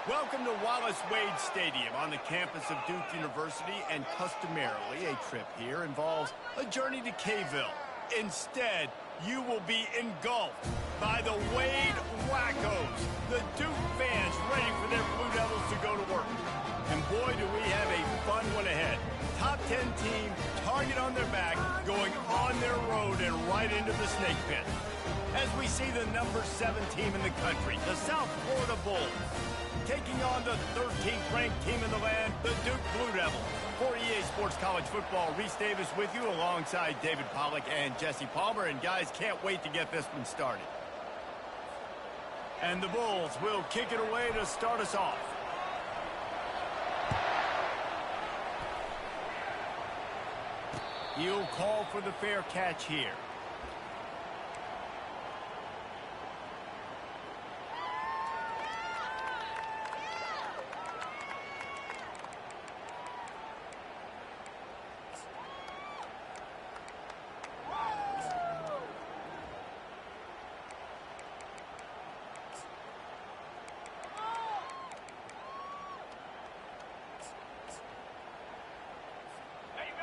Welcome to Wallace Wade Stadium on the campus of Duke University, and customarily a trip here involves a journey to K-ville. Instead, you will be engulfed by the Wade Wackos, the Duke fans ready for their Blue Devils to go to work. And boy, do we have a fun one ahead. Top 10 team, target on their back, going on their road and right into the snake pit. As we see the number 7 team in the country, the South Florida Bulls, taking on the 13th ranked team in the land, the Duke Blue Devils. For EA Sports College Football, Reese Davis with you alongside David Pollack and Jesse Palmer. And guys, can't wait to get this one started. And the Bulls will kick it away to start us off. He'll call for the fair catch here.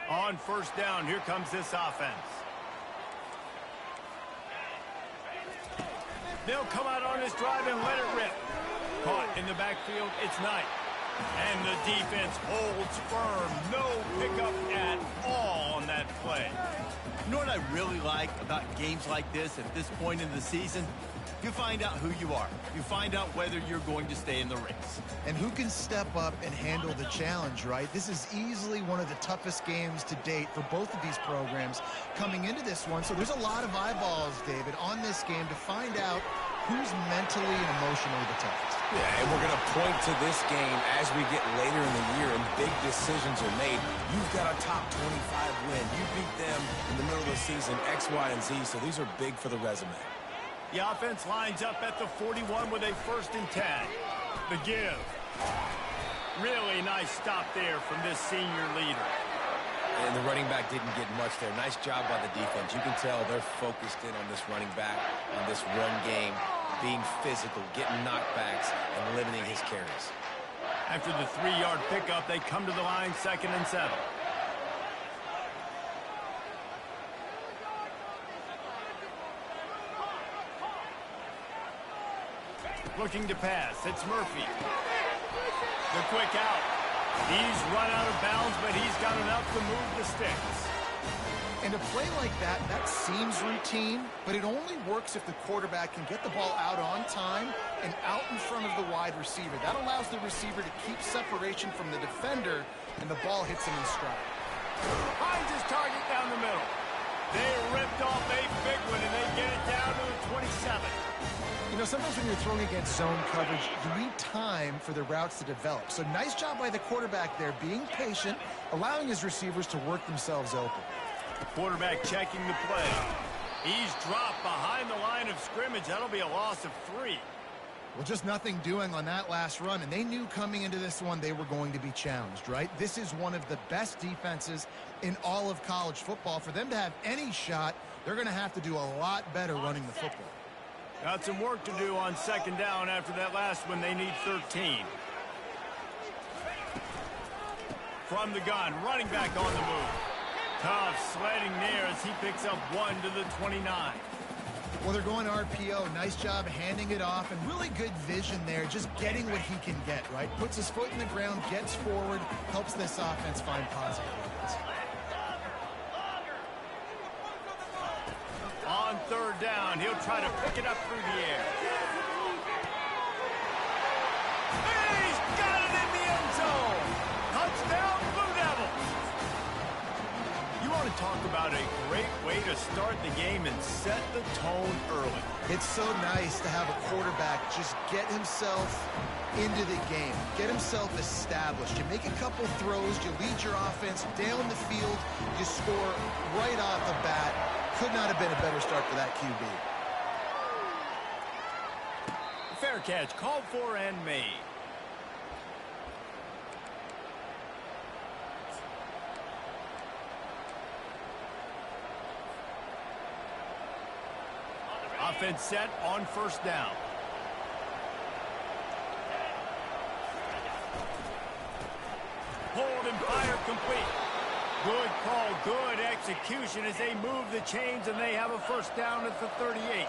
On first down, here comes this offense. They'll come out on this drive and let it rip. Caught in the backfield, it's Knight. And the defense holds firm. No pickup at all on that play. You know what I really like about games like this at this point in the season? You find out who you are. You find out whether you're going to stay in the race. And who can step up and handle the challenge, right? This is easily one of the toughest games to date for both of these programs coming into this one. So there's a lot of eyeballs, David, on this game to find out who's mentally and emotionally the toughest. Yeah, and we're going to point to this game as we get later in the year and big decisions are made. You've got a top 25 win. You beat them in the middle of the season, X, Y, and Z, so these are big for the resume. The offense lines up at the 41 with a 1st and 10. The give. Really nice stop there from this senior leader. And the running back didn't get much there. Nice job by the defense. You can tell they're focused in on this running back, on this run game, being physical, getting knockbacks, and limiting his carries. After the 3-yard pickup, they come to the line 2nd and 7. Looking to pass, it's Murphy. The quick out. He's run out of bounds, but he's got enough to move the sticks. And a play like that, that seems routine, but it only works if the quarterback can get the ball out on time and out in front of the wide receiver. That allows the receiver to keep separation from the defender, and the ball hits him in stride. Finds his target down the middle. They ripped off a big one, and they get it down to the 27. You know, sometimes when you're throwing against zone coverage, you need time for the routes to develop. So nice job by the quarterback there, being patient, allowing his receivers to work themselves open. Quarterback checking the play. He's dropped behind the line of scrimmage. That'll be a loss of 3. Well, just nothing doing on that last run, and they knew coming into this one they were going to be challenged, right? This is one of the best defenses in all of college football. For them to have any shot, they're going to have to do a lot better running the football. Got some work to do on 2nd down after that last one. They need 13. From the gun, running back on the move. Tough sledding there as he picks up 1 to the 29. Well, they're going RPO. Nice job handing it off, and really good vision there, just getting what he can get, right? Puts his foot in the ground, gets forward, helps this offense find positive levels. On 3rd down, he'll try to pick it up through the air. He's got it in the end zone. Touchdown, Blue Devils. You want to talk about a great way to start the game and set the tone early. It's so nice to have a quarterback just get himself into the game, get himself established. You make a couple throws, you lead your offense down the field, you score right off the bat. Could not have been a better start for that QB. Fair catch, called for and made. Offense set on 1st down. pulled and fired complete. Good call, good execution as they move the chains, and they have a first down at the 38.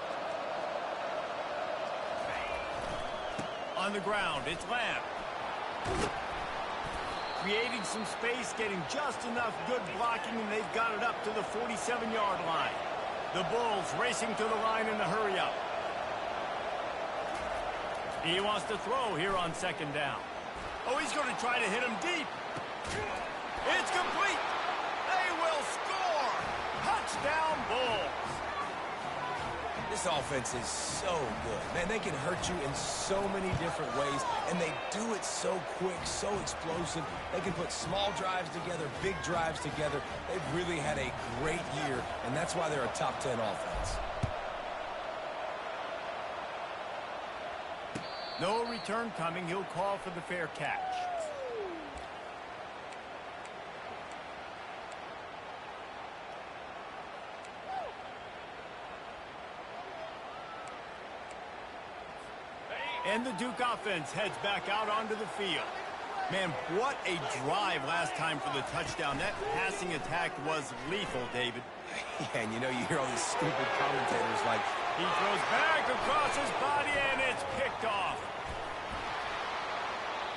On the ground, it's Lamb. Creating some space, getting just enough good blocking, and they've got it up to the 47-yard line. The Bulls racing to the line in the hurry-up. He wants to throw here on second down. Oh, he's going to try to hit him deep. It's complete. They will score. Touchdown, Bulls. This offense is so good. Man, they can hurt you in so many different ways, and they do it so quick, so explosive. They can put small drives together, big drives together. They've really had a great year, and that's why they're a top 10 offense. No return coming. He'll call for the fair catch. And the Duke offense heads back out onto the field. Man, what a drive last time for the touchdown. That passing attack was lethal, David. Yeah, and you know, you hear all these stupid commentators like, he throws back across his body, and it's picked off.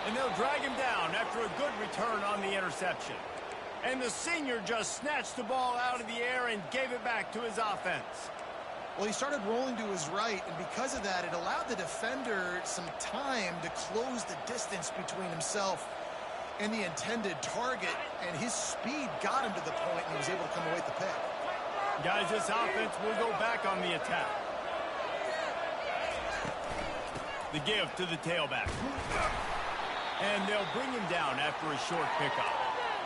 And they'll drag him down after a good return on the interception. And the senior just snatched the ball out of the air and gave it back to his offense. Well, he started rolling to his right, and because of that, it allowed the defender some time to close the distance between himself and the intended target, and his speed got him to the point, and he was able to come away with the pick. Guys, this offense will go back on the attack. The give to the tailback. And they'll bring him down after a short pickup.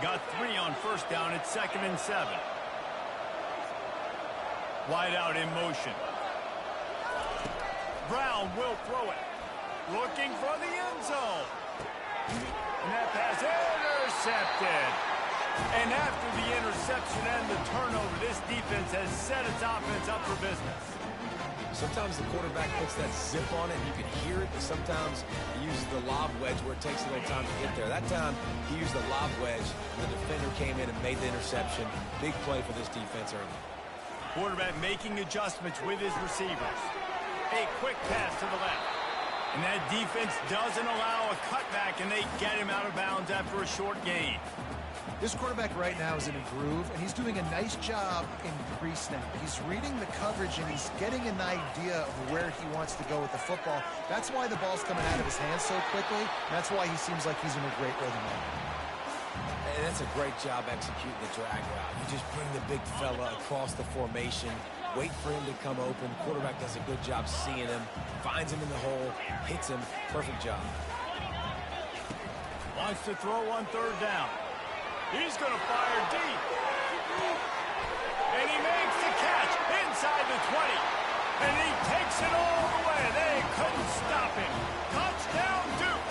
Got 3 on first down at 2nd and 7. Wide out in motion. Brown will throw it. Looking for the end zone. And that pass intercepted. And after the interception and the turnover, this defense has set its offense up for business. sometimes the quarterback puts that zip on it, and you can hear it. Sometimes he uses the lob wedge where it takes a little time to get there. That time, he used the lob wedge, and the defender came in and made the interception. Big play for this defense early. Quarterback making adjustments with his receivers. A quick pass to the left. And that defense doesn't allow a cutback, and they get him out of bounds after a short gain. This quarterback right now is in a groove, and he's doing a nice job in pre-snap. He's reading the coverage, and he's getting an idea of where he wants to go with the football. That's why the ball's coming out of his hands so quickly. That's why he seems like he's in a great rhythm now. And that's a great job executing the drag route. You just bring the big fella across the formation, wait for him to come open. Quarterback does a good job seeing him, finds him in the hole, hits him. Perfect job. Wants to throw on third down. He's going to fire deep. And he makes the catch inside the 20. And he takes it all the way. They couldn't stop him. Touchdown, Duke.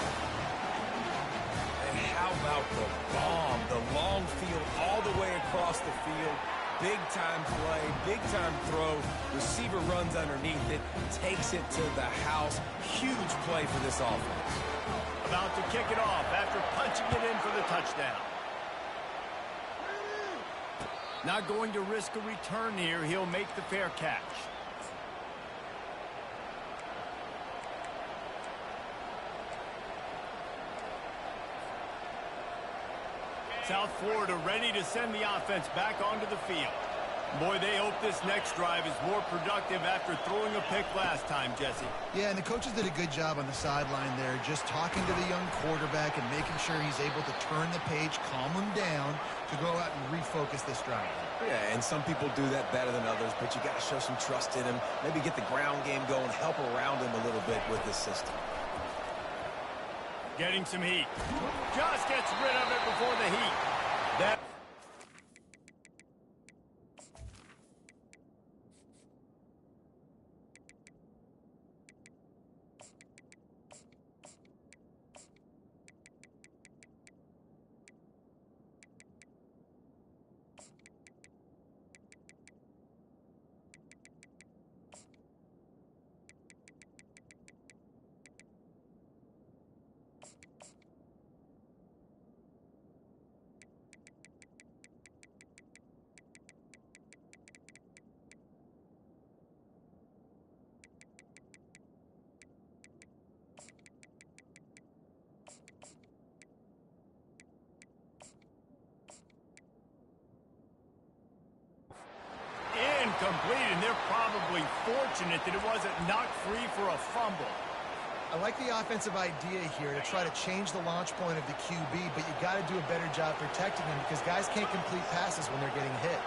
And how about the bomb? The long field all the way across the field. Big-time play, big-time throw. Receiver runs underneath it, takes it to the house. Huge play for this offense. About to kick it off after punching it in for the touchdown. Not going to risk a return here. He'll make the fair catch. South Florida ready to send the offense back onto the field. Boy, they hope this next drive is more productive after throwing a pick last time, Jesse. Yeah, and the coaches did a good job on the sideline there, just talking to the young quarterback and making sure he's able to turn the page, calm him down, to go out and refocus this drive. Yeah, and some people do that better than others, but you got to show some trust in him, maybe get the ground game going, help around him a little bit with this system. Getting some heat. Just gets rid of it before the heat. That complete, and they're probably fortunate that it wasn't knocked free for a fumble. I like the offensive idea here to try to change the launch point of the QB, but you got to do a better job protecting him because guys can't complete passes when they're getting hit.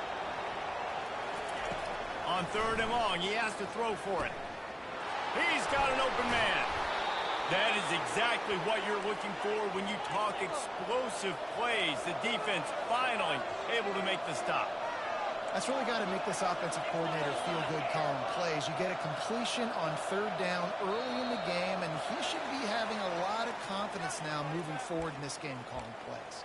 On 3rd and long, he has to throw for it. He's got an open man. That is exactly what you're looking for when you talk explosive plays. The defense finally able to make the stop. That's really got to make this offensive coordinator feel good calling plays. You get a completion on 3rd down early in the game, and he should be having a lot of confidence now moving forward in this game calling plays.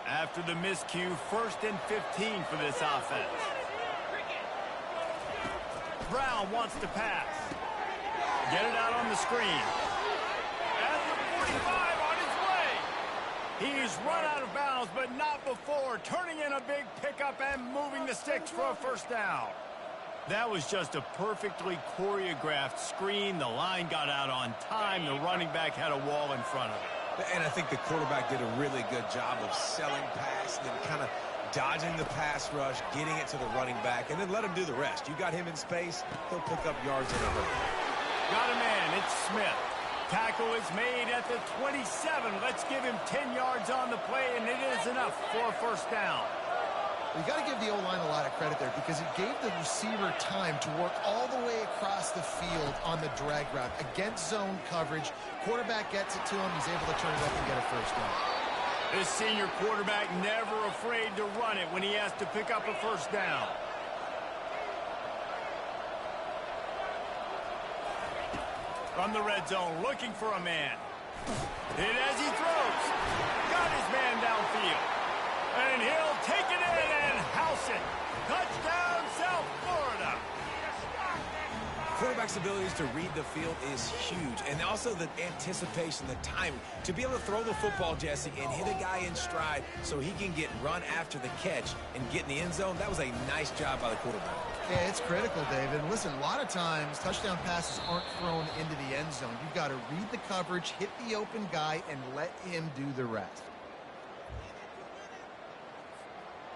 After the miscue, 1st and 15 for this offense. Brown wants to pass. Get it out on the screen. At the 45 on his way. He's run out of bounds, but not before turning in a big pickup and moving the sticks for a 1st down. That was just a perfectly choreographed screen. The line got out on time. The running back had a wall in front of it. And I think the quarterback did a really good job of selling pass, then kind of dodging the pass rush, getting it to the running back, and then let him do the rest. You got him in space, he'll pick up yards in a hurry. Got a man, it's Smith. Tackle is made at the 27. Let's give him 10 yards on the play, and it is enough for a 1st down. You got to give the O-line a lot of credit there because it gave the receiver time to work all the way across the field on the drag route against zone coverage. Quarterback gets it to him. He's able to turn it up and get a 1st down. This senior quarterback never afraid to run it when he has to pick up a 1st down. From the red zone, looking for a man. Hit as he throws. Got his man downfield. And he'll take it in and house it. Touchdown, South Florida. Quarterback's abilities to read the field is huge, and also the anticipation, the time to be able to throw the football, Jesse, and hit a guy in stride so he can get run after the catch and get in the end zone. That was a nice job by the quarterback. Yeah, it's critical, David. And listen, a lot of times touchdown passes aren't thrown into the end zone. You've got to read the coverage, hit the open guy, and let him do the rest.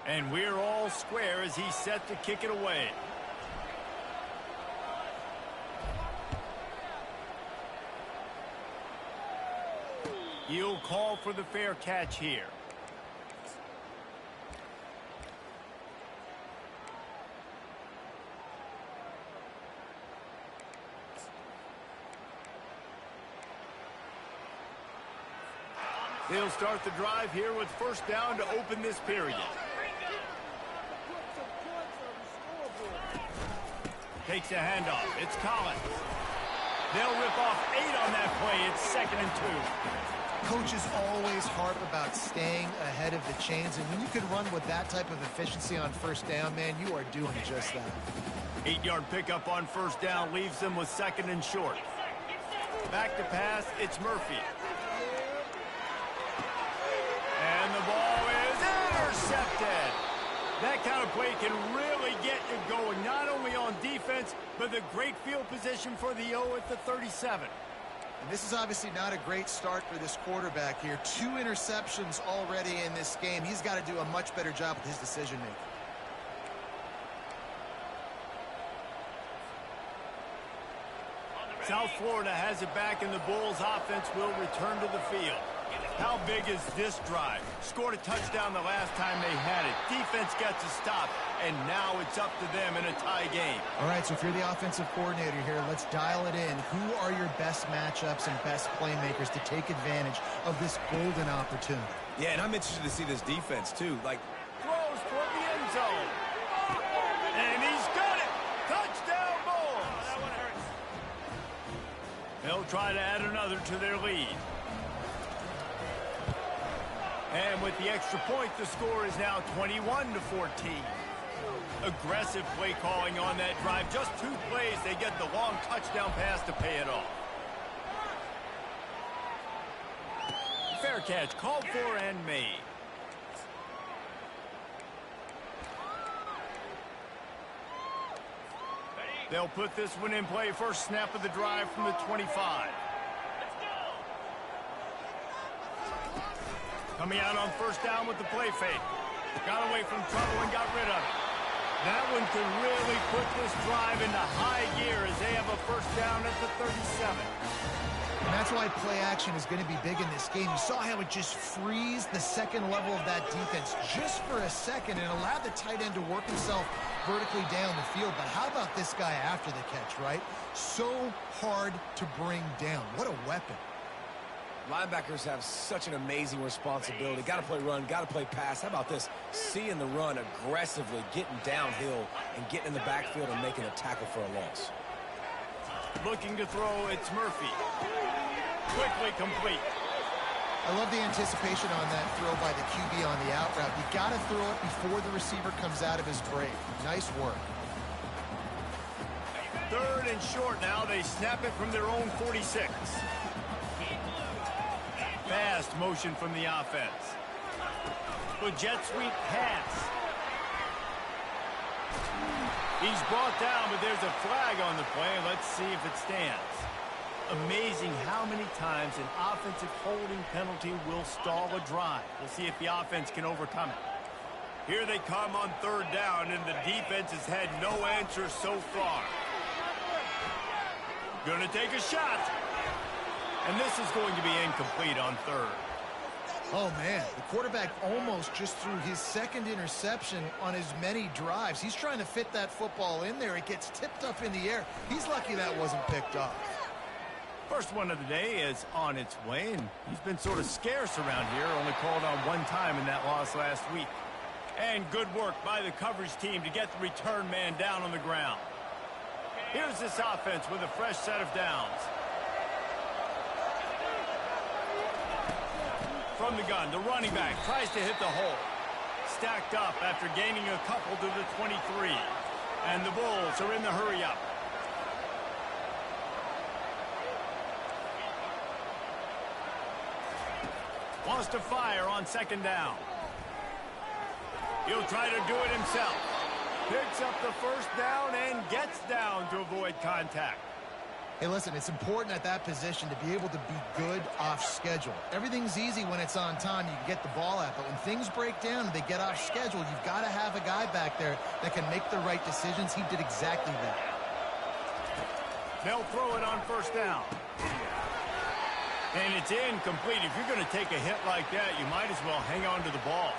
And we're all square as he's set to kick it away. He'll call for the fair catch here. They'll start the drive here with 1st down to open this period. Takes a handoff. It's Collins. They'll rip off 8 on that play. It's 2nd and 2. Coaches always harp about staying ahead of the chains, and when you can run with that type of efficiency on 1st down, man, you are doing just that. 8-yard pickup on 1st down leaves them with 2nd and short. Back to pass, it's Murphy. And the ball is intercepted. That kind of play can really get you going, not only on defense, but the great field position for the O at the 37. And this is obviously not a great start for this quarterback here. 2 interceptions already in this game. He's got to do a much better job with his decision-making. South Florida has it back, and the Bulls offense will return to the field. How big is this drive? Scored a touchdown the last time they had it. Defense gets a stop, and now it's up to them in a tie game. All right, so if you're the offensive coordinator here, let's dial it in. Who are your best matchups and best playmakers to take advantage of this golden opportunity? Yeah, and I'm interested to see this defense, too. Like, Throws toward the end zone. And he's got it. Touchdown, Bulls. That one hurts. They'll try to add another to their lead. And with the extra point, the score is now 21-14. Aggressive play calling on that drive. Just 2 plays, they get the long touchdown pass to pay it off. Fair catch called for and made. They'll put this one in play. First snap of the drive from the 25. Coming out on first down with the play fake. Got away from trouble and got rid of it. That one could really put this drive into high gear as they have a first down at the 37. And that's why play action is going to be big in this game. You saw how it just frees the second level of that defense just for a second and allowed the tight end to work himself vertically down the field. But how about this guy after the catch, right? So hard to bring down. What a weapon. Linebackers have such an amazing responsibility. Got to play run, got to play pass. How about this? Seeing the run aggressively, getting downhill, and getting in the backfield and making a tackle for a loss. Looking to throw, it's Murphy. Quickly complete. I love the anticipation on that throw by the QB on the out route. You got to throw it before the receiver comes out of his break. Nice work. Third and short now. They snap it from their own 46. Fast motion from the offense. The jet sweep pass. He's brought down, but there's a flag on the play. Let's see if it stands. Amazing how many times an offensive holding penalty will stall a drive. We'll see if the offense can overcome it. Here they come on third down, and the defense has had no answer so far. Gonna take a shot. And this is going to be incomplete on third. Oh, man, the quarterback almost just threw his second interception on as many drives. He's trying to fit that football in there. It gets tipped up in the air. He's lucky that wasn't picked off. First one of the day is on its way, and he's been sort of scarce around here, only called on one time in that loss last week. And good work by the coverage team to get the return man down on the ground. Here's this offense with a fresh set of downs. From the gun, the running back tries to hit the hole. Stacked up after gaining a couple to the 23. And the Bulls are in the hurry-up. Wants to fire on second down. He'll try to do it himself. Picks up the first down and gets down to avoid contact. Hey, listen, it's important at that position to be able to be good off schedule. Everything's easy when it's on time. You can get the ball out. But when things break down and they get off schedule, you've got to have a guy back there that can make the right decisions. He did exactly that. They'll throw it on first down. And it's incomplete. If you're going to take a hit like that, you might as well hang on to the ball.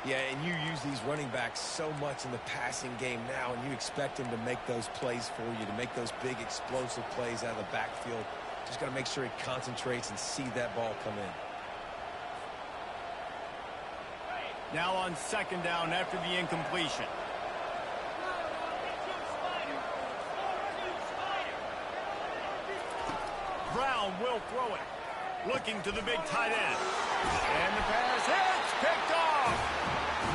Yeah, and you use these running backs so much in the passing game now, and you expect them to make those plays for you, to make those big explosive plays out of the backfield. Just got to make sure he concentrates and see that ball come in. Now on second down after the incompletion. Brown will throw it. Looking to the big tight end. And the pass hits, picked off.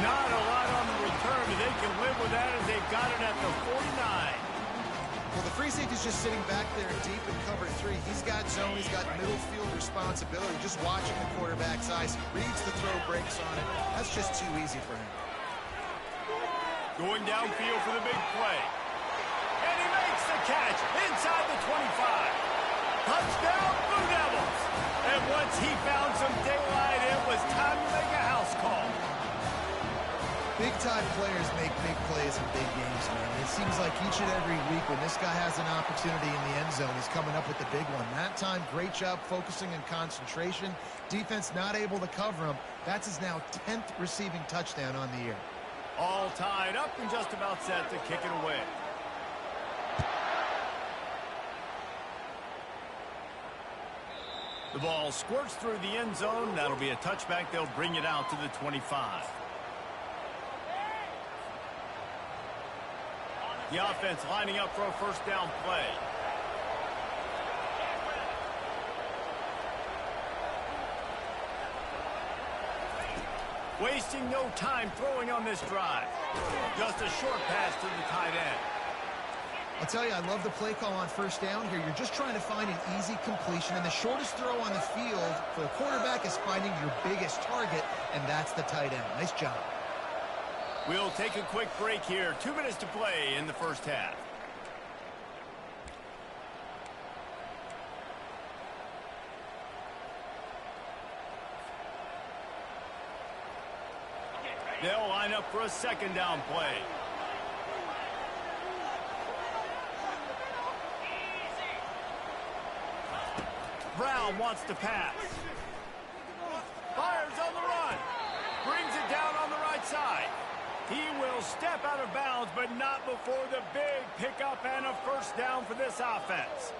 Not a lot on the return, but they can live with that as they've got it at the 49. Well, the free safety's just sitting back there deep in cover three. He's got zone, he's got middle field responsibility. Just watching the quarterback's eyes. He reads the throw, breaks on it. That's just too easy for him. Going downfield for the big play. And he makes the catch inside the 25. Touchdown, Blue Devils. And once he found some daylight, it was time to make a house call. Big-time players make big plays in big games, man. It seems like each and every week when this guy has an opportunity in the end zone, he's coming up with the big one. That time, great job focusing and concentration. Defense not able to cover him. That's his now 10th receiving touchdown on the year. All tied up and just about set to kick it away. The ball squirts through the end zone. That'll be a touchback. They'll bring it out to the 25. The offense lining up for a first down play. Wasting no time throwing on this drive. Just a short pass to the tight end. I'll tell you, I love the play call on first down here. You're just trying to find an easy completion, and the shortest throw on the field for the quarterback is finding your biggest target, and that's the tight end. Nice job. We'll take a quick break here. 2 minutes to play in the first half. They'll line up for a second down play. Brown wants to pass. Fires on the run. Brings it down on the right side. He will step out of bounds, but not before the big pickup and a first down for this offense.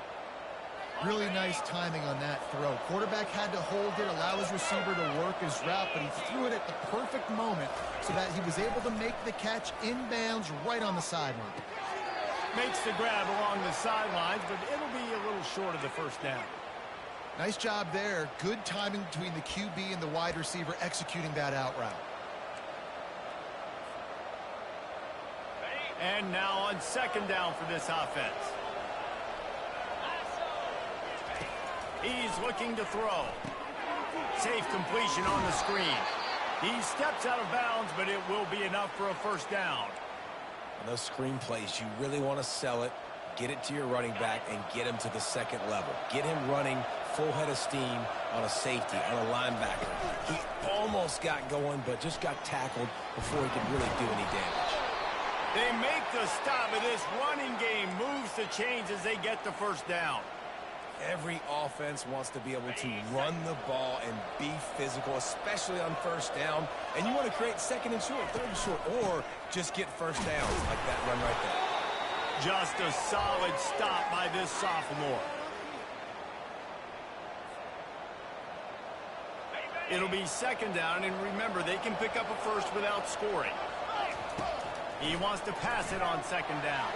Really nice timing on that throw. Quarterback had to hold it, allow his receiver to work his route, but he threw it at the perfect moment so that he was able to make the catch inbounds right on the sideline. Makes the grab along the sidelines, but it'll be a little short of the first down. Nice job there. Good timing between the QB and the wide receiver executing that out route. And now on second down for this offense. He's looking to throw. Safe completion on the screen. He steps out of bounds, but it will be enough for a first down. On those screen plays, you really want to sell it, get it to your running back, and get him to the second level. Get him running full head of steam on a safety, on a linebacker. He almost got going, but just got tackled before he could really do any damage. They make the stop, and this running game moves the chains as they get the first down. Every offense wants to be able to run the ball and be physical, especially on first down. And you want to create second and short, third and short, or just get first downs like that run right there. Just a solid stop by this sophomore. It'll be second down, and remember, they can pick up a first without scoring. He wants to pass it on second down.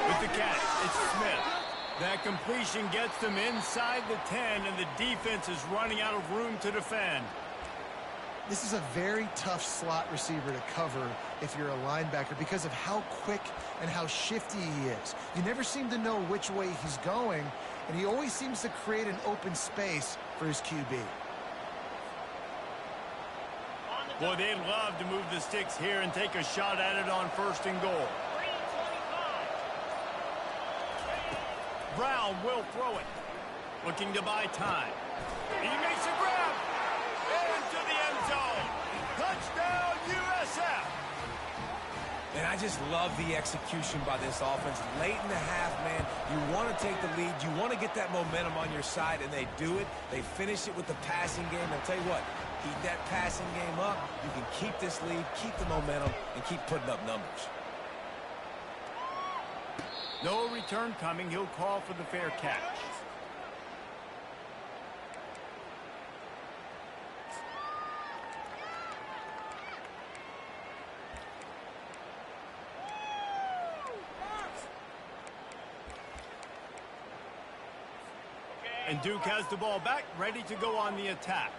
With the catch, it's Smith. That completion gets them inside the 10, and the defense is running out of room to defend. This is a very tough slot receiver to cover if you're a linebacker because of how quick and how shifty he is. You never seem to know which way he's going, and he always seems to create an open space for his QB. Boy, they'd love to move the sticks here and take a shot at it on first and goal. Brown will throw it. Looking to buy time. He makes a grab. Into the end zone. Touchdown, USF. And I just love the execution by this offense. Late in the half, man, you want to take the lead. You want to get that momentum on your side, and they do it. They finish it with the passing game. I'll tell you what, keep that passing game up. You can keep this lead, keep the momentum, and keep putting up numbers. No return coming. He'll call for the fair catch. And Duke has the ball back, ready to go on the attack.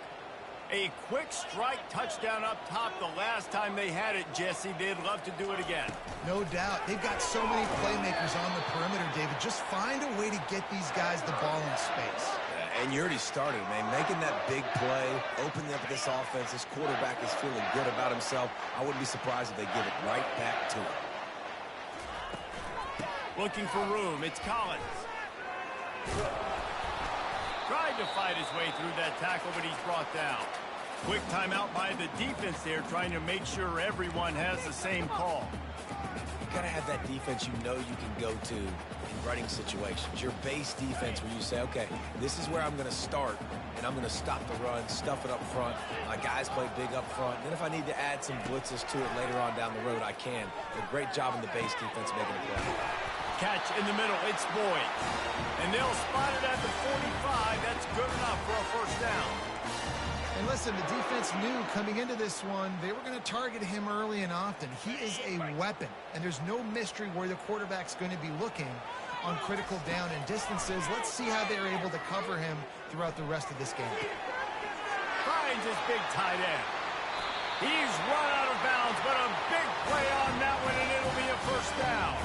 A quick strike touchdown up top the last time they had it, Jesse. They'd love to do it again. No doubt. They've got so many playmakers on the perimeter, David. Just find a way to get these guys the ball in space. And you already started, man. Making that big play, opening up this offense. This quarterback is feeling good about himself. I wouldn't be surprised if they give it right back to him. Looking for room. It's Collins. Tried to fight his way through that tackle, but he's brought down. Quick timeout by the defense there, trying to make sure everyone has the same call. You got to have that defense you know you can go to in running situations. Your base defense where you say, okay, this is where I'm going to start, and I'm going to stop the run, stuff it up front. My guys play big up front. And then if I need to add some blitzes to it later on down the road, I can. A great job in the base defense making a play. Catch in the middle, it's Boyd. And they'll spot it at the 45. That's good enough for a first down. And listen, the defense knew coming into this one, they were going to target him early and often. He is a weapon, and there's no mystery where the quarterback's going to be looking on critical down and distances. Let's see how they're able to cover him throughout the rest of this game. Finds his big tight end. He's run out of bounds, but a big play on that one, and it'll be a first down.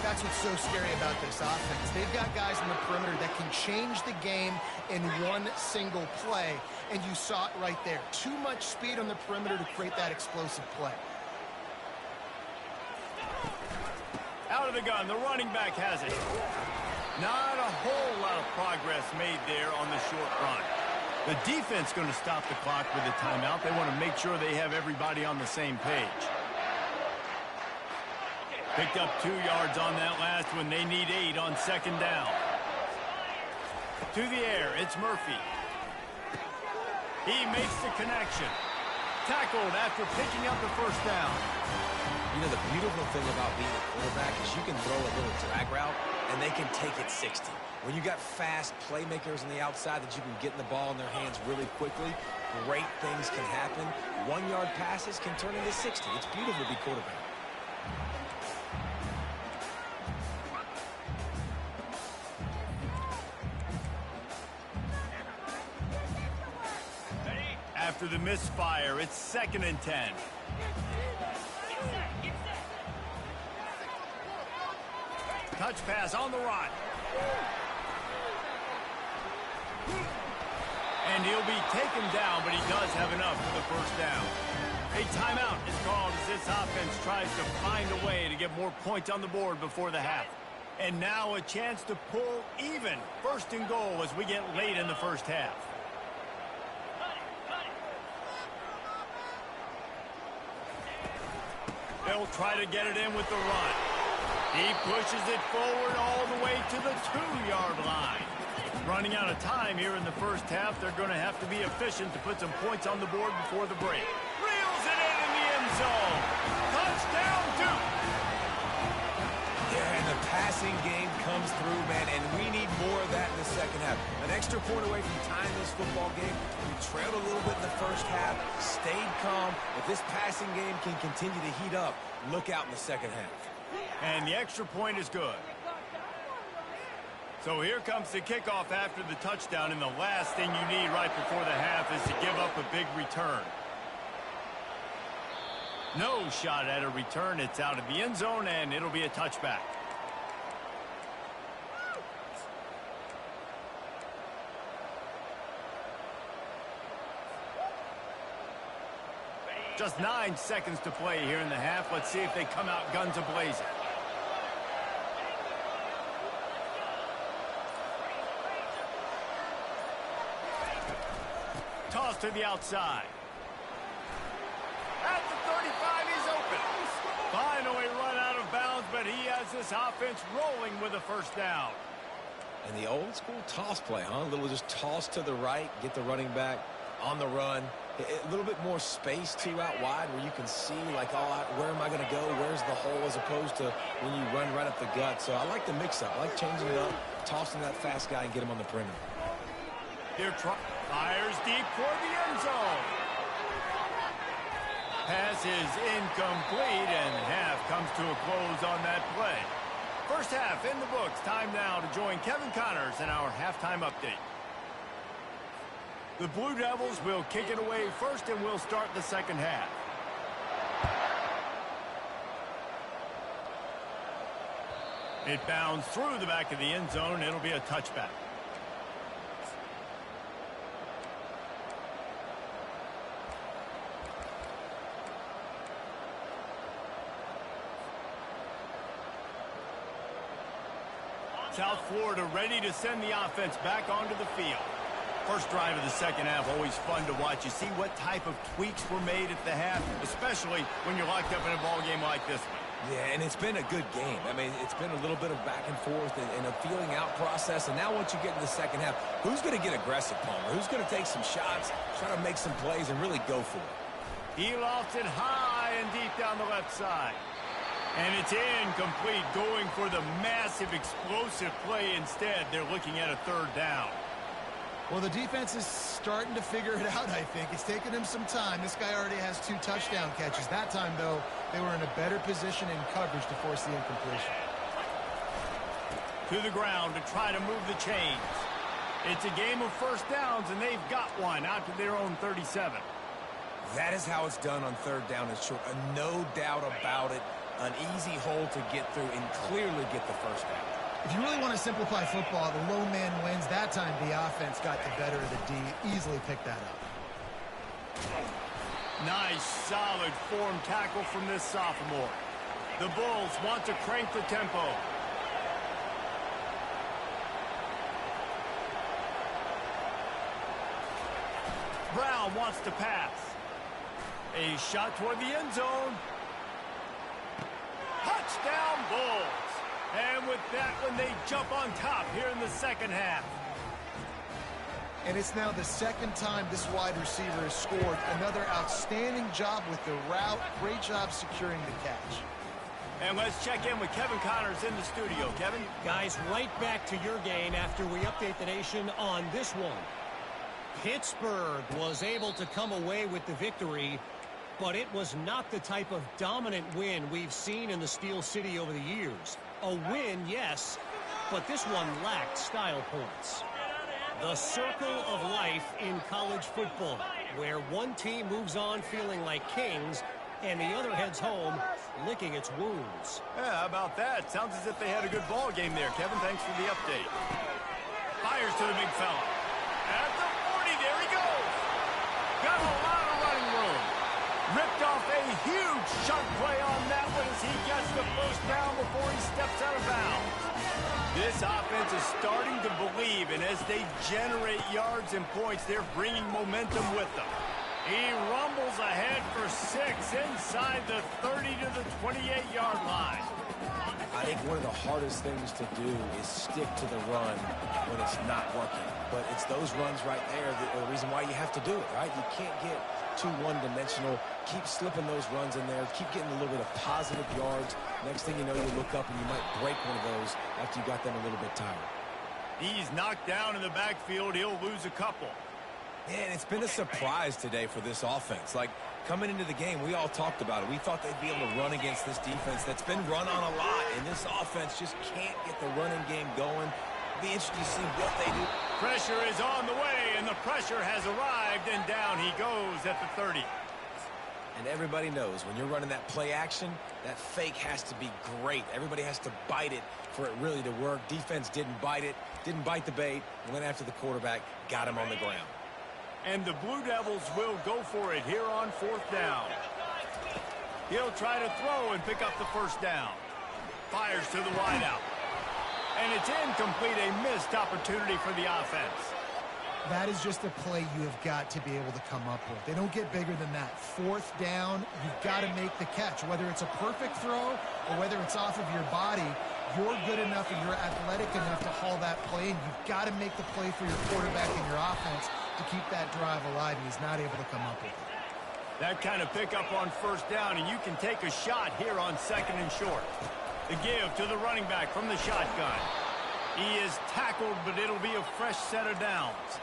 That's what's so scary about this offense. They've got guys in the perimeter that can change the game in one single play, and you saw it right there. Too much speed on the perimeter to create that explosive play. Out of the gun, the running back has it. Not a whole lot of progress made there on the short run. The defense going to stop the clock with a timeout. They want to make sure they have everybody on the same page. Picked up 2 yards on that last one. They need 8 on second down. To the air, it's Murphy. He makes the connection. Tackled after picking up the first down. You know, the beautiful thing about being a quarterback is you can throw a little drag route, and they can take it 60. When you got fast playmakers on the outside that you can get in the ball in their hands really quickly, great things can happen. 1-yard passes can turn into 60. It's beautiful to be quarterback. After the misfire, it's 2nd and 10. Touch pass on the run. And he'll be taken down, but he does have enough for the first down. A timeout is called as this offense tries to find a way to get more points on the board before the half. And now a chance to pull even 1st and goal as we get late in the first half. They'll try to get it in with the run. He pushes it forward all the way to the 2-yard line. Running out of time here in the first half, they're going to have to be efficient to put some points on the board before the break. Reels it in the end zone. Touchdown, Duke. Yeah, and the passing game comes through, man, and we need more of that in the second half. An extra point away from tying this football game. We trailed a little bit in the first half, stayed calm. If this passing game can continue to heat up, look out in the second half. And the extra point is good. So here comes the kickoff after the touchdown, and the last thing you need right before the half is to give up a big return. No shot at a return. It's out of the end zone, and it'll be a touchback. Just 9 seconds to play here in the half. Let's see if they come out guns a-blazing. Toss to the outside. At the 35, he's open. Finally run out of bounds, but he has this offense rolling with a first down. And the old school toss play, huh? A little just toss to the right, get the running back on the run. A little bit more space, too, out wide where you can see, like, oh, where am I going to go? Where's the hole, as opposed to when you run right up the gut. So I like the mix-up. I like changing it up, tossing that fast guy and get him on the perimeter. Here, fires deep toward the end zone. Pass is incomplete, and half comes to a close on that play. First half in the books. Time now to join Kevin Connors in our halftime update. The Blue Devils will kick it away first, and we'll start the second half. It bounds through the back of the end zone. It'll be a touchback. South Florida ready to send the offense back onto the field. First drive of the second half, always fun to watch. You see what type of tweaks were made at the half, especially when you're locked up in a ball game like this one. Yeah, and it's been a good game. I mean, it's been a little bit of back and forth and a feeling out process. And now once you get in the second half, who's going to get aggressive, Palmer? Who's going to take some shots, try to make some plays, and really go for it? He lofts it high and deep down the left side. And it's incomplete, going for the massive explosive play instead. They're looking at a third down. Well, the defense is starting to figure it out, I think. It's taken them some time. This guy already has 2 touchdown catches. That time, though, they were in a better position in coverage to force the incompletion. To the ground to try to move the chains. It's a game of first downs, and they've got one out to their own 37. That is how it's done on third down and short. No doubt about it. An easy hole to get through and clearly get the first down. If you really want to simplify football, the low man wins. That time the offense got the better of the D. Easily picked that up. Nice, solid form tackle from this sophomore. The Bulls want to crank the tempo. wants to pass. A shot toward the end zone. Touchdown, Bulls. And with that one, they jump on top here in the second half. And it's now the second time this wide receiver has scored. Another outstanding job with the route. Great job securing the catch. And let's check in with Kevin Connors in the studio. Kevin? Guys, right back to your game after we update the nation on this one. Pittsburgh was able to come away with the victory, but it was not the type of dominant win we've seen in the Steel City over the years. A win, yes, but this one lacked style points. The circle of life in college football, where one team moves on feeling like kings and the other heads home licking its wounds. Yeah, how about that? Sounds as if they had a good ball game there, Kevin. Thanks for the update. Fires to the big fella. At the 40, there he goes. Got a lot of running room. Ripped off a huge chunk play on that one as he gets the first down before he steps out of bounds. This offense is starting to believe, and as they generate yards and points, they're bringing momentum with them. He rumbles ahead for 6 inside the 30 to the 28-yard line. I think one of the hardest things to do is stick to the run when it's not working. But it's those runs right there that are the reason why you have to do it, right? You can't get too one-dimensional. Keep slipping those runs in there. Keep getting a little bit of positive yards. Next thing you know, you look up and you might break one of those after you got them a little bit tired. He's knocked down in the backfield. He'll lose a couple. Man, it's been a surprise today for this offense. Like, coming into the game, we all talked about it. We thought they'd be able to run against this defense that's been run on a lot, and this offense just can't get the running game going. It'll be interesting to see what they do. Pressure is on the way, and the pressure has arrived, and down he goes at the 30. And everybody knows when you're running that play action, that fake has to be great. Everybody has to bite it for it really to work. Defense didn't bite it, didn't bite the bait, went after the quarterback, got him on the ground. And the Blue Devils will go for it here on 4th down. He'll try to throw and pick up the first down. Fires to the wideout. And it's incomplete, a missed opportunity for the offense. That is just a play you have got to be able to come up with. They don't get bigger than that. 4th down, you've got to make the catch. Whether it's a perfect throw or whether it's off of your body, you're good enough and you're athletic enough to haul that play, and you've got to make the play for your quarterback and your offense to keep that drive alive, and he's not able to come up with it. That kind of pickup on 1st down, and you can take a shot here on 2nd and short. The give to the running back from the shotgun. He is tackled, but it'll be a fresh set of downs.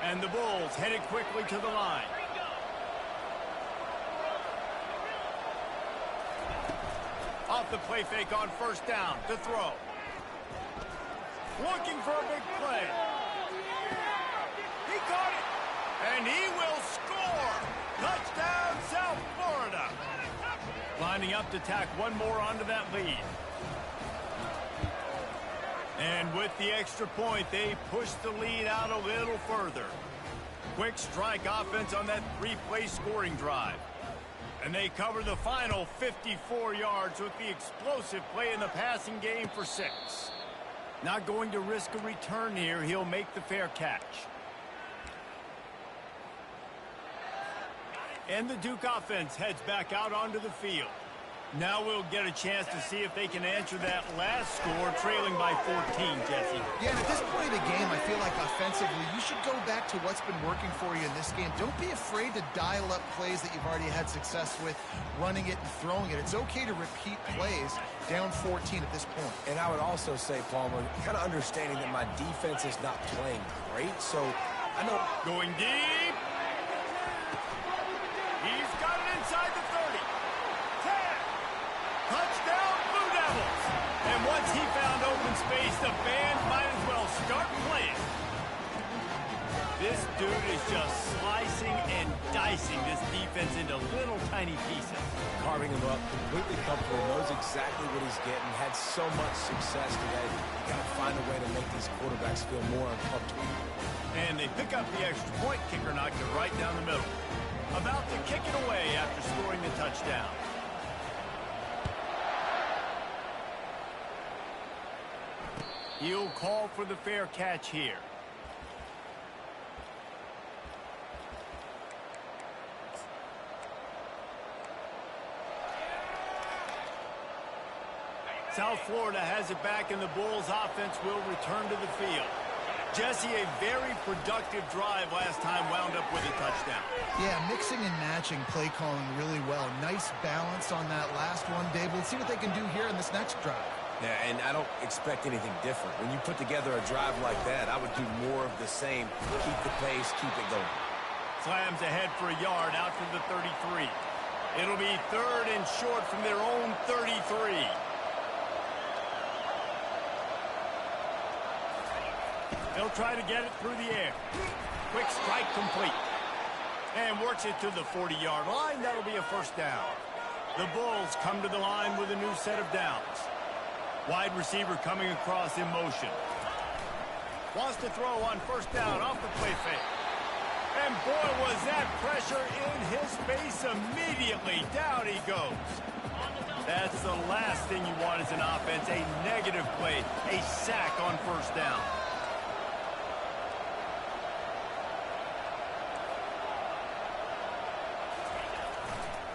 And the Bulls headed quickly to the line. Off the play fake on 1st down to throw. Looking for a big play. He caught it. And he will score. Touchdown, South Florida. Lining up to tack one more onto that lead. And with the extra point, they push the lead out a little further. Quick strike offense on that 3-play scoring drive. And they cover the final 54 yards with the explosive play in the passing game for 6. Not going to risk a return here. He'll make the fair catch. And the Duke offense heads back out onto the field. Now we'll get a chance to see if they can answer that last score, trailing by 14, Jesse. Yeah, and at this point of the game, I feel like offensively, you should go back to what's been working for you in this game. Don't be afraid to dial up plays that you've already had success with, running it and throwing it. It's okay to repeat plays down 14 at this point. And I would also say, Palmer, kind of understanding that my defense is not playing great, so I know. Going deep. He's got it inside the 30. 10. Touchdown, Blue Devils. And once he found open space, the band might as well start playing. This dude is just slicing and dicing this defense into little tiny pieces. Carving him up, completely comfortable, knows exactly what he's getting, had so much success today. You got to find a way to make these quarterbacks feel more uncomfortable. And they pick up the extra point. Kicker knocked it right down the middle. About to kick it away after scoring the touchdown. He'll call for the fair catch here. South Florida has it back, and the Bulls offense will return to the field. Jesse, a very productive drive last time wound up with a touchdown. Yeah, mixing and matching play calling really well. Nice balance on that last one, Dave. We'll see what they can do here in this next drive. Yeah, and I don't expect anything different. When you put together a drive like that, I would do more of the same. Keep the pace, keep it going. Slams ahead for a yard out to the 33. It'll be 3rd and short from their own 33. They'll try to get it through the air. Quick strike complete. And works it to the 40-yard line. That'll be a first down. The Bulls come to the line with a new set of downs. Wide receiver coming across in motion. Wants to throw on first down off the play fake. And boy, was that pressure in his face immediately. Down he goes. That's the last thing you want as an offense, a negative play, a sack on first down.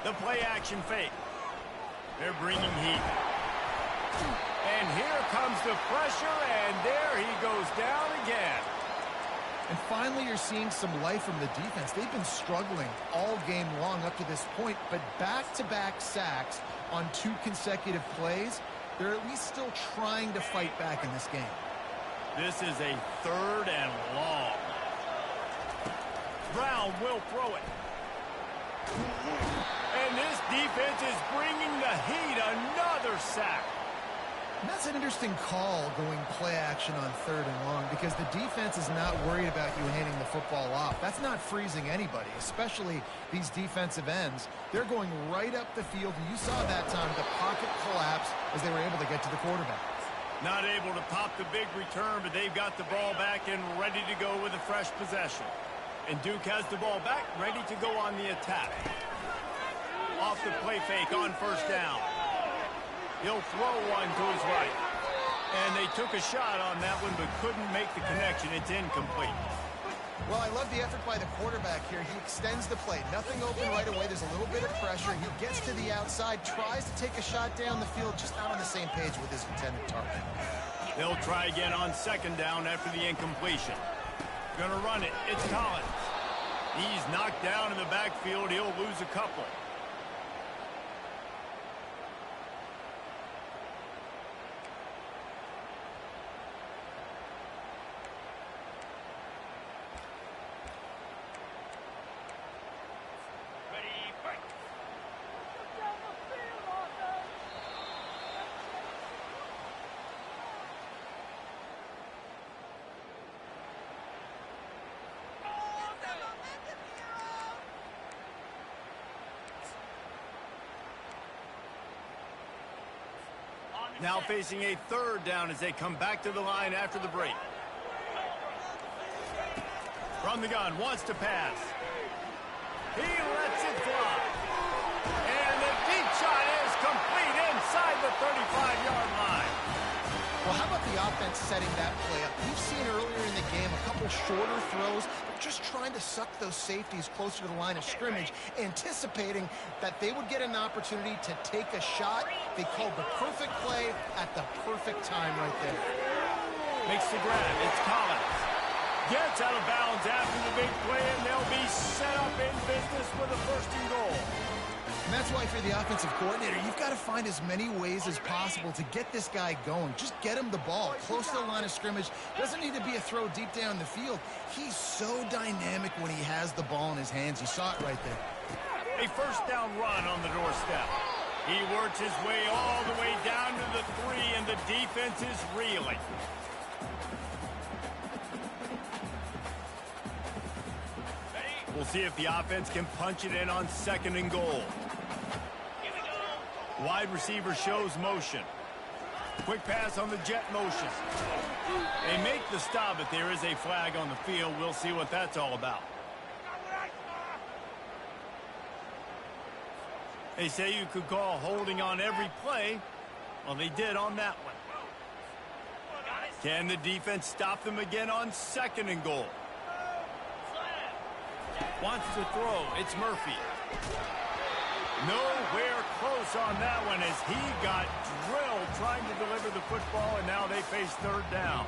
The play action fake. They're bringing heat. And here comes the pressure, and there he goes down again. And finally, you're seeing some life from the defense. They've been struggling all game long up to this point, but back-to-back sacks on 2 consecutive plays, they're at least still trying to fight back in this game. This is a 3rd and long. Brown will throw it. And this defense is bringing the heat. Another sack. And that's an interesting call, going play action on 3rd and long, because the defense is not worried about you handing the football off. That's not freezing anybody, especially these defensive ends. They're going right up the field, and you saw that time the pocket collapse as they were able to get to the quarterback. Not able to pop the big return, but they've got the ball back and ready to go with a fresh possession. And Duke has the ball back, ready to go on the attack. Off the play fake on first down. He'll throw one to his right. And they took a shot on that one, but couldn't make the connection. It's incomplete. Well, I love the effort by the quarterback here. He extends the play. Nothing open right away. There's a little bit of pressure. He gets to the outside, tries to take a shot down the field, just not on the same page with his intended target. They'll try again on second down after the incompletion. Gonna run it. It's Collins. He's knocked down in the backfield. He'll lose a couple. Now facing a 3rd down as they come back to the line after the break. From the gun, wants to pass. He lets it fly. And the deep shot is complete inside the 35-yard line. Well, how about the offense setting that play up? We've seen earlier in the game a couple shorter throws, but just trying to suck those safeties closer to the line of scrimmage, anticipating that they would get an opportunity to take a shot. They called the perfect play at the perfect time right there. Makes the grab. It's Collins. Gets out of bounds after the big play, and they'll be set up in business with a 1st and goal. And that's why, for the offensive coordinator, you've got to find as many ways as possible to get this guy going. Just get him the ball close to the line of scrimmage. Doesn't need to be a throw deep down the field. He's so dynamic when he has the ball in his hands. You saw it right there. A 1st down run on the doorstep. He works his way all the way down to the 3, and the defense is reeling. We'll see if the offense can punch it in on 2nd and goal. Wide receiver shows motion. Quick pass on the jet motion. They make the stop, but there is a flag on the field. We'll see what that's all about. They say you could call holding on every play. Well, they did on that one. Can the defense stop them again on 2nd and goal? Wants to throw. It's Murphy. Nowhere close on that one as he got drilled trying to deliver the football, and now they face third down.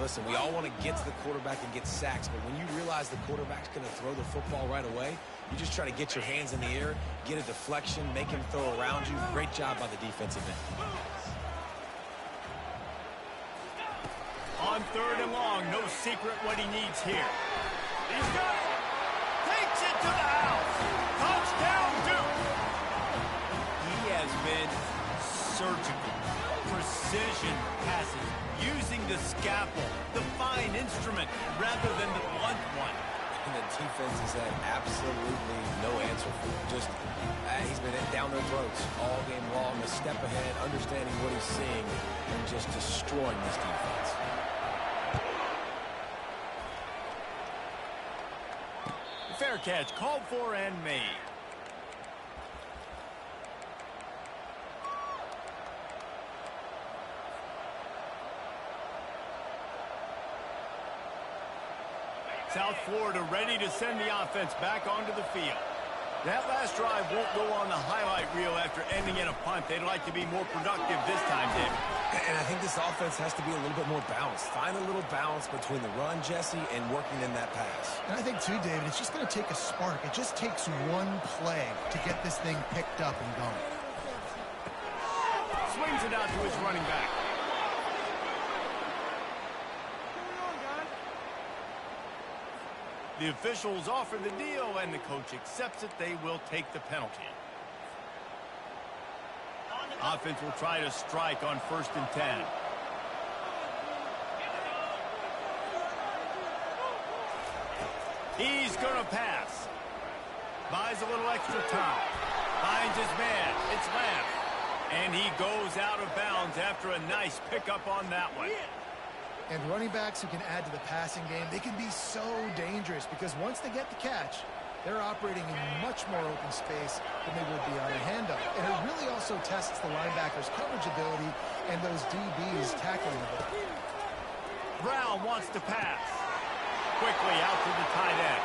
Listen, we all want to get to the quarterback and get sacks, but when you realize the quarterback's going to throw the football right away, you just try to get your hands in the air, get a deflection, make him throw around you. Great job by the defensive end. On third and long, no secret what he needs here. He's got it. Takes it to the house. Touchdown, Duke. He has been surgical. Precision passes. Using the scalpel, the fine instrument, rather than the blunt one. And the defense has had absolutely no answer for him. Just, he's been down their throats all game long, a step ahead, understanding what he's seeing, and just destroying this defense. Fair catch, called for and made. South Florida ready to send the offense back onto the field. That last drive won't go on the highlight reel after ending in a punt. They'd like to be more productive this time, David. And I think this offense has to be a little bit more balanced. Find a little balance between the run, Jesse, and working in that pass. And I think, too, David, it's just going to take a spark. It just takes one play to get this thing picked up and going. Swings it out to his running back. The officials offer the deal, and the coach accepts it. They will take the penalty. Offense will try to strike on 1st and 10. He's going to pass. Buys a little extra time. Finds his man. It's Lamb. And he goes out of bounds after a nice pickup on that one. And running backs who can add to the passing game, they can be so dangerous because once they get the catch, they're operating in much more open space than they would be on a handoff. And it really also tests the linebackers' coverage ability and those DBs tackling the ball. Brown wants to pass. Quickly out to the tight end.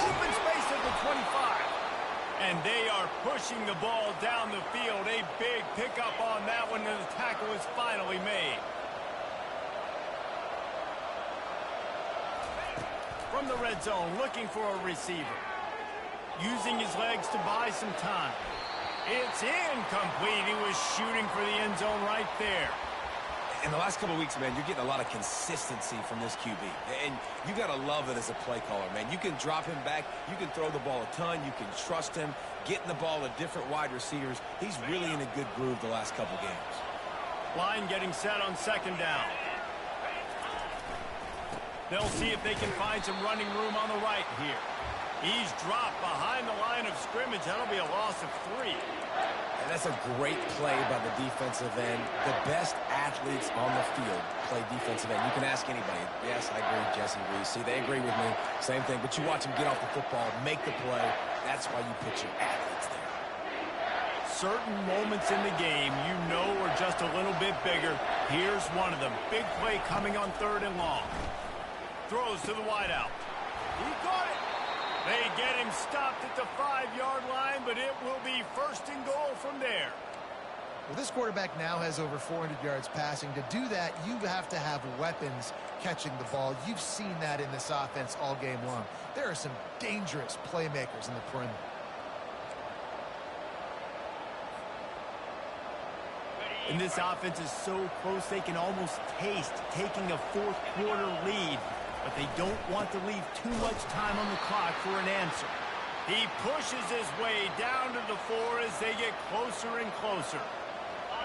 Open space at the 25. And they are pushing the ball down the field. A big pickup on that one, and the tackle is finally made. From the red zone, looking for a receiver. Using his legs to buy some time. It's incomplete. He was shooting for the end zone right there. In the last couple of weeks, man, you're getting a lot of consistency from this QB. And you got to love it as a play caller, man. You can drop him back. You can throw the ball a ton. You can trust him. Getting the ball to different wide receivers. He's really in a good groove the last couple games. Line getting set on 2nd down. They'll see if they can find some running room on the right here. He's dropped behind the line of scrimmage. That'll be a loss of 3. And that's a great play by the defensive end. The best athletes on the field play defensive end. You can ask anybody. Yes, I agree, Jesse Reese. See, they agree with me. Same thing. But you watch them get off the football, make the play. That's why you put your athletes there. Certain moments in the game you know are just a little bit bigger. Here's one of them. Big play coming on 3rd and long. Throws to the wideout. He caught it. They get him stopped at the 5-yard line, but it will be 1st and goal from there. Well, this quarterback now has over 400 yards passing. To do that, you have to have weapons catching the ball. You've seen that in this offense all game long. There are some dangerous playmakers in the perimeter. And this offense is so close they can almost taste taking a 4th-quarter lead. But they don't want to leave too much time on the clock for an answer. He pushes his way down to the 4 as they get closer and closer.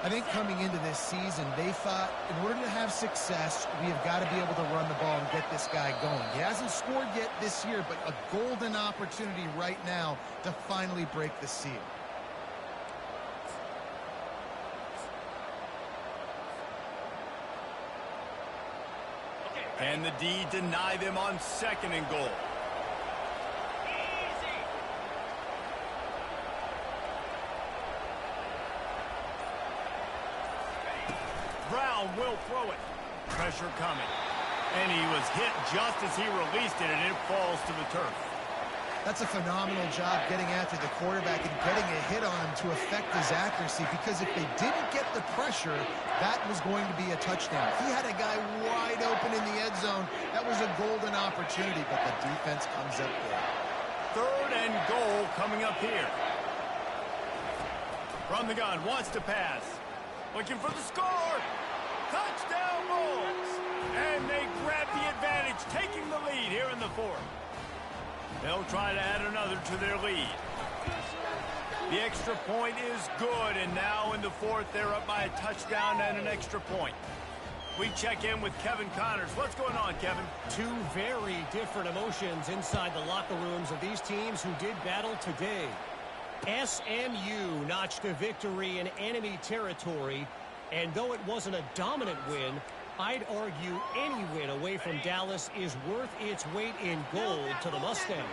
I think coming into this season, they thought in order to have success, we have got to be able to run the ball and get this guy going. He hasn't scored yet this year, but a golden opportunity right now to finally break the seal. And the D deny them on 2nd and goal. Brown will throw it. Pressure coming. And he was hit just as he released it, and it falls to the turf. That's a phenomenal job getting after the quarterback and getting a hit on him to affect his accuracy, because if they didn't get the pressure, that was going to be a touchdown. He had a guy wide open in the end zone. That was a golden opportunity, but the defense comes up big. 3rd and goal coming up here. From the gun, wants to pass. Looking for the score. Touchdown Bulls. And they grab the advantage, taking the lead here in the 4th. They'll try to add another to their lead. The extra point is good, and now in the 4th, they're up by a touchdown and an extra point. We check in with Kevin Connors. What's going on, Kevin? Two very different emotions inside the locker rooms of these teams who did battle today. SMU notched a victory in enemy territory, and though it wasn't a dominant win, I'd argue any win away from Dallas is worth its weight in gold to the Mustangs.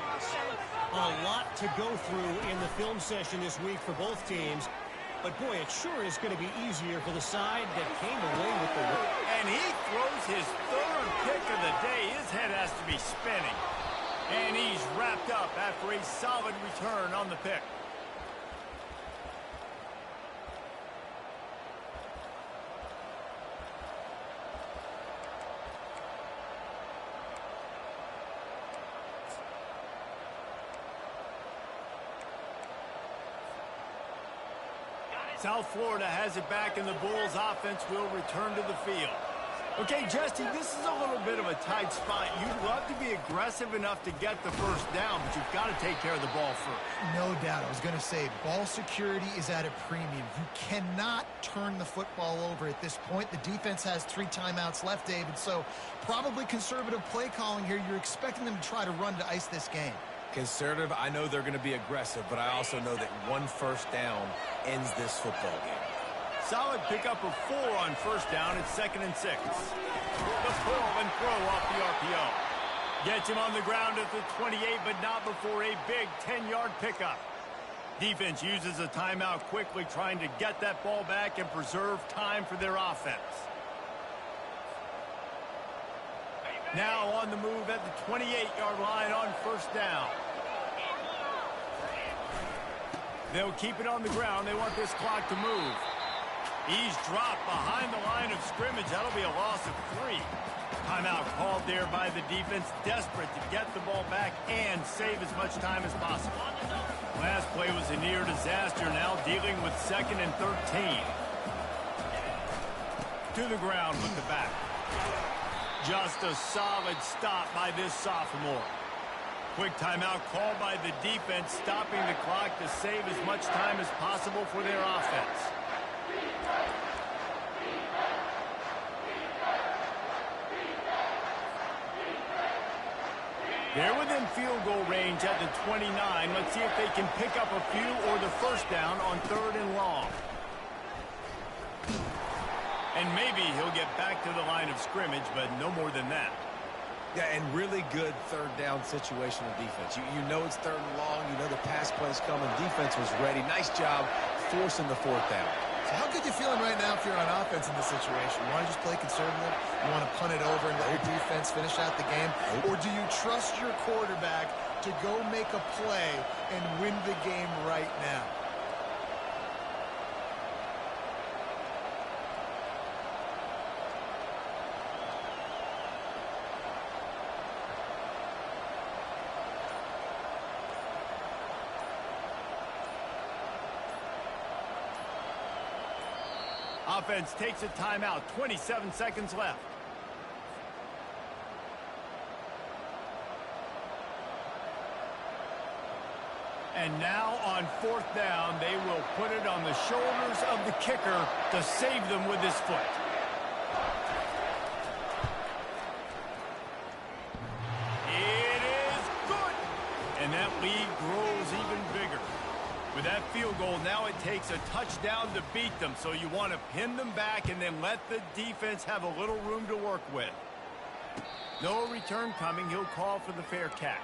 A lot to go through in the film session this week for both teams, but boy, it sure is going to be easier for the side that came away with the win. And he throws his 3rd pick of the day. His head has to be spinning. And he's wrapped up after a solid return on the pick. South Florida has it back, and the Bulls offense will return to the field. Okay, Jesse, this is a little bit of a tight spot. You'd love to be aggressive enough to get the first down, but you've got to take care of the ball first. No doubt. I was going to say, ball security is at a premium. You cannot turn the football over at this point. The defense has 3 timeouts left, David, so probably conservative play calling here. You're expecting them to try to run to ice this game. Conservative, I know they're going to be aggressive, but I also know that 1 first down ends this football game. Solid pickup of 4 on first down. It's 2nd and 6. The pull and throw off the RPO. Gets him on the ground at the 28, but not before a big 10-yard pickup. Defense uses a timeout quickly, trying to get that ball back and preserve time for their offense. Now on the move at the 28-yard line on first down. They'll keep it on the ground. They want this clock to move. He's dropped behind the line of scrimmage. That'll be a loss of 3. Timeout called there by the defense, desperate to get the ball back and save as much time as possible. Last play was a near disaster, now dealing with 2nd and 13. To the ground with the back. Just a solid stop by this sophomore. Quick timeout called by the defense, stopping the clock to save as much time as possible for their offense. They're within field goal range at the 29. Let's see if they can pick up a few or the first down on 3rd and long. And maybe he'll get back to the line of scrimmage, but no more than that. Yeah, and really good 3rd down situational defense. You know it's 3rd and long. You know the pass play's coming. Defense was ready. Nice job forcing the 4th down. So how good you feeling right now if you're on offense in this situation? You want to just play conservative? You want to punt it over and let your defense finish out the game? Or do you trust your quarterback to go make a play and win the game right now? Offense takes a timeout. 27 seconds left. And now on 4th down, they will put it on the shoulders of the kicker to save them with his foot. It is good. And that lead grows even bigger. With that field goal, now it takes a touchdown to beat them, so you want to pin them back and then let the defense have a little room to work with. No return coming. He'll call for the fair catch.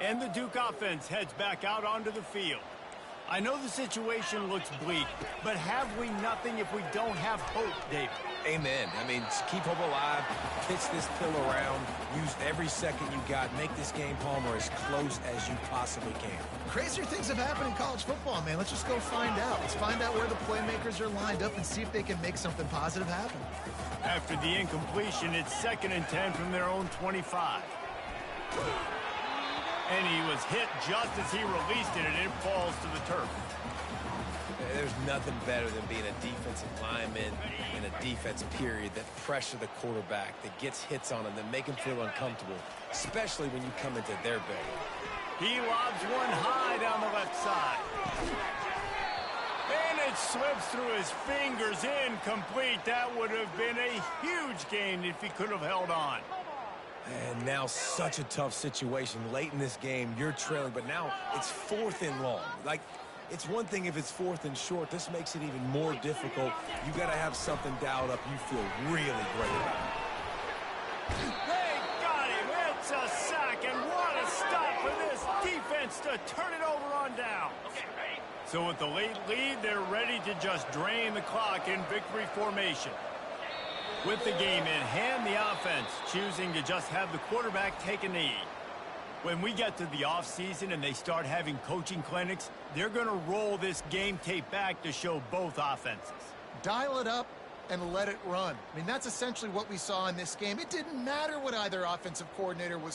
And the Duke offense heads back out onto the field. I know the situation looks bleak, but have we nothing if we don't have hope, David? Amen. I mean, just keep hope alive, pitch this pill around, use every second you got, make this game, Palmer, as close as you possibly can. Crazier things have happened in college football, man. Let's just go find out. Let's find out where the playmakers are lined up and see if they can make something positive happen. After the incompletion, it's 2nd and 10 from their own 25. And he was hit just as he released it, and it falls to the turf. There's nothing better than being a defensive lineman in a defense period that pressure the quarterback, that gets hits on him, that make him feel uncomfortable, especially when you come into their bag. He lobs one high down the left side. And it slips through his fingers, incomplete. That would have been a huge gain if he could have held on. And now such a tough situation. Late in this game, you're trailing, but now it's 4th and long. Like, it's one thing if it's 4th and short. This makes it even more difficult. You got to have something dialed up you feel really great about. They got him. It's a sack, and what a stop for this defense to turn it over on down. So with the late lead, they're ready to just drain the clock in victory formation. With the game in hand, the offense choosing to just have the quarterback take a knee. When we get to the offseason and they start having coaching clinics, they're going to roll this game tape back to show both offenses. Dial it up and let it run. I mean, that's essentially what we saw in this game. It didn't matter what either offensive coordinator was